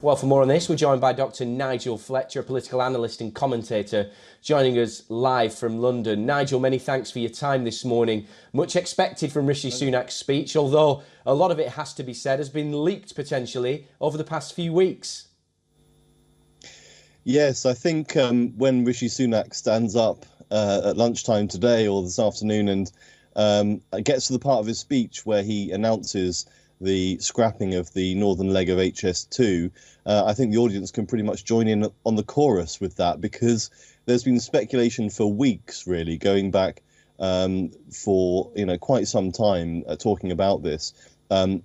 Well, for more on this, we're joined by Dr. Nigel Fletcher, a political analyst and commentator, joining us live from London. Nigel, many thanks for your time this morning. Much expected from Rishi Sunak's speech, although a lot of it, has to be said, has been leaked potentially over the past few weeks. Yes, I think when Rishi Sunak stands up at lunchtime today or this afternoon and gets to the part of his speech where he announces the scrapping of the northern leg of HS2, I think the audience can pretty much join in on the chorus with that, because there's been speculation for weeks, really, going back for quite some time, talking about this.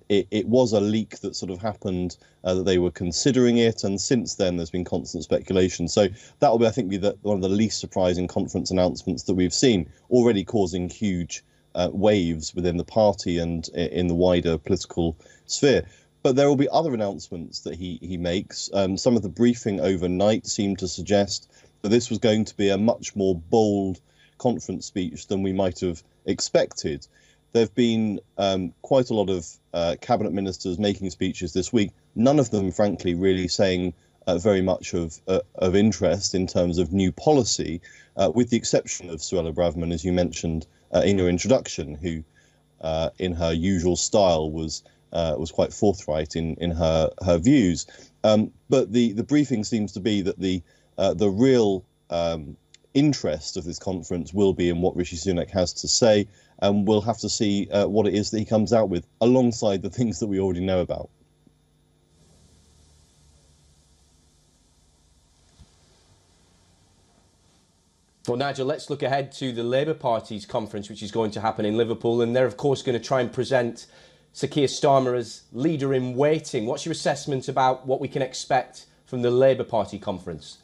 It was a leak that sort of happened, that they were considering it, and since then there's been constant speculation. So that will be, I think, one of the least surprising conference announcements that we've seen, already causing huge waves within the party and in the wider political sphere. But there will be other announcements that he makes. Some of the briefing overnight seemed to suggest that this was going to be a much more bold conference speech than we might have expected. There have been quite a lot of cabinet ministers making speeches this week, none of them, frankly, really saying very much of interest in terms of new policy, with the exception of Suella Braverman, as you mentioned in your introduction, who, in her usual style, was quite forthright in her views. But the briefing seems to be that the real interest of this conference will be in what Rishi Sunak has to say, and we'll have to see what it is that he comes out with, alongside the things that we already know about. Well, Nigel, let's look ahead to the Labour Party's conference, which is going to happen in Liverpool, and they're, of course, going to try and present Sir Keir Starmer as leader in waiting. What's your assessment about what we can expect from the Labour Party conference?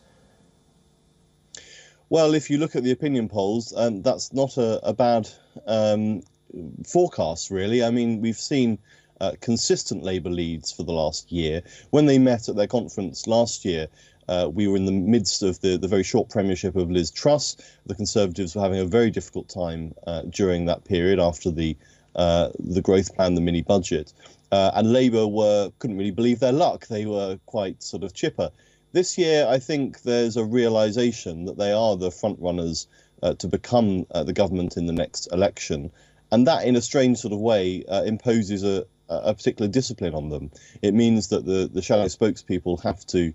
Well, if you look at the opinion polls, that's not a bad forecast, really. I mean, we've seen consistent Labour leads for the last year. When they met at their conference last year, we were in the midst of the very short premiership of Liz Truss. The Conservatives were having a very difficult time during that period after the growth plan, the mini budget. And Labour couldn't really believe their luck. They were quite sort of chipper. This year, I think there's a realisation that they are the front runners to become the government in the next election. And that, in a strange sort of way, imposes a particular discipline on them. It means that the shadow spokespeople have to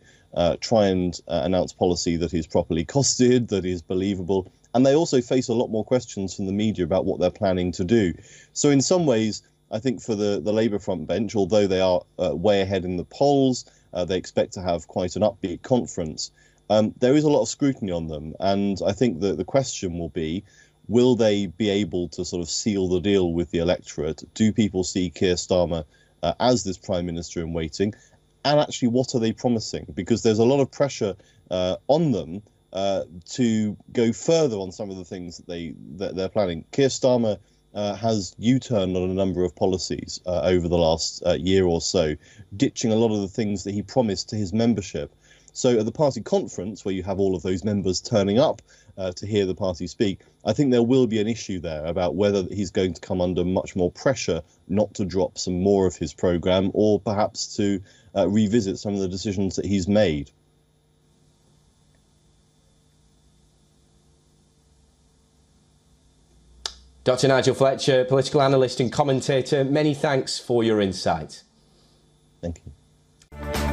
try and announce policy that is properly costed, that is believable. And they also face a lot more questions from the media about what they're planning to do. So in some ways, I think for the Labour front bench, although they are way ahead in the polls, they expect to have quite an upbeat conference. There is a lot of scrutiny on them. And I think that the question will be, will they be able to sort of seal the deal with the electorate? Do people see Keir Starmer as this Prime Minister in waiting? And actually, what are they promising? Because there's a lot of pressure on them to go further on some of the things that they're planning. Keir Starmer has U-turned on a number of policies over the last year or so, ditching a lot of the things that he promised to his membership. So at the party conference, where you have all of those members turning up to hear the party speak, I think there will be an issue there about whether he's going to come under much more pressure not to drop some more of his programme, or perhaps to revisit some of the decisions that he's made. Dr. Nigel Fletcher, political analyst and commentator, many thanks for your insight. Thank you.